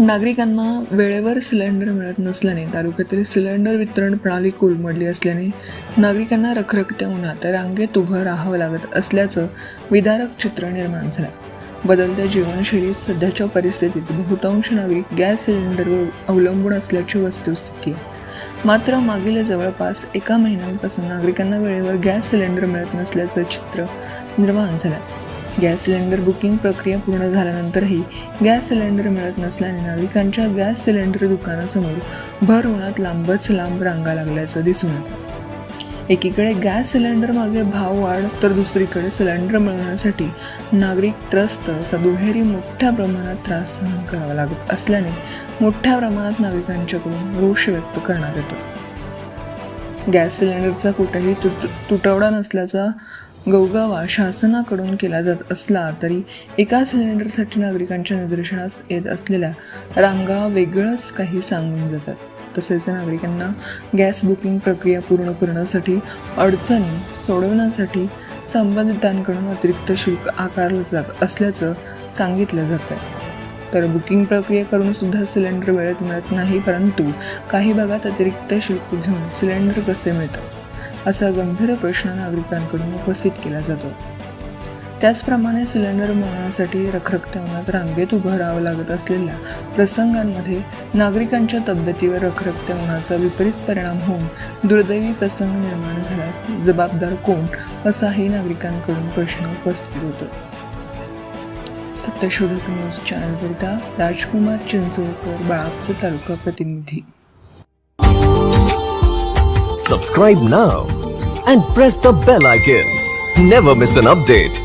नागरिकांना वेळेवर सिलेंडर मिळत नसल्याने तालुक्यातील सिलेंडर वितरण प्रणाली कोलमडली असल्याने नागरिकांना रखरखत्या उन्हात रांगेत उभं राहावं लागत असल्याचं विदारक चित्र निर्माण झालं. बदलत्या जीवनशैलीत सध्याच्या परिस्थितीत बहुतांश नागरिक गॅस सिलेंडरवर अवलंबून असल्याची वस्तुस्थिती आहे. मात्र मागील जवळपास 1 महिन्यापासून नागरिकांना वेळेवर गॅस सिलेंडर मिळत नसल्याचं चित्र निर्माण झालं. गॅस सिलेंडर बुकिंग प्रक्रिया पूर्ण झाल्यानंतरही गॅस सिलेंडर मिळत नसल्याने नागरिकांच्या गॅस सिलेंडर दुकानासमोर भर उन्हात लांबच लांब रांगा लागल्याचं दिसून येतं. एकीकडे गॅस सिलेंडर मागे भाव वाढ तर दुसरीकडे सिलेंडर मिळवण्यासाठी नागरिक त्रस्त असा दुहेरी मोठ्या प्रमाणात त्रास सहन करावा लागत असल्याने मोठ्या प्रमाणात नागरिकांच्याकडून रोष व्यक्त करण्यात येतो. गॅस सिलेंडरचा कुठेही तुटवडा नसल्याचा गवगवा शासनाकडून केला जात असला तरी एका सिलेंडरसाठी नागरिकांच्या निदर्शनास येत असलेल्या रांगा वेगळंच काही सांगून जातात. तसेच नागरिकांना गॅस बुकिंग प्रक्रिया पूर्ण करण्यासाठी अडचणी सोडवण्यासाठी संबंधितांकडून अतिरिक्त शुल्क आकारलं जात असल्याचं सांगितलं जातं. तर बुकिंग प्रक्रिया करून सुद्धा सिलेंडर वेळेत मिळत नाही, परंतु काही भागात अतिरिक्त शुल्क घेऊन सिलेंडर कसे मिळतं असा गंभीर प्रश्न नागरिकांकडून उपस्थित केला जातो. त्याचप्रमाणे सिलेंडर मिळवण्यासाठी रखरखत्या उन्हात रांगेत उभं राहावं लागत असलेल्या प्रसंगांमध्ये नागरिकांच्या तब्येतीवर रखरखत्या उन्हाचा विपरीत परिणाम होऊन दुर्दैवी प्रसंग निर्माण झाल्यास जबाबदार कोण असाही नागरिकांकडून प्रश्न उपस्थित होतो. सत्यशोधक न्यूज चॅनलकरिता राजकुमार चिंचोळकर, बाळापूर तालुका प्रतिनिधी. Subscribe now and press the bell icon. Never miss an update.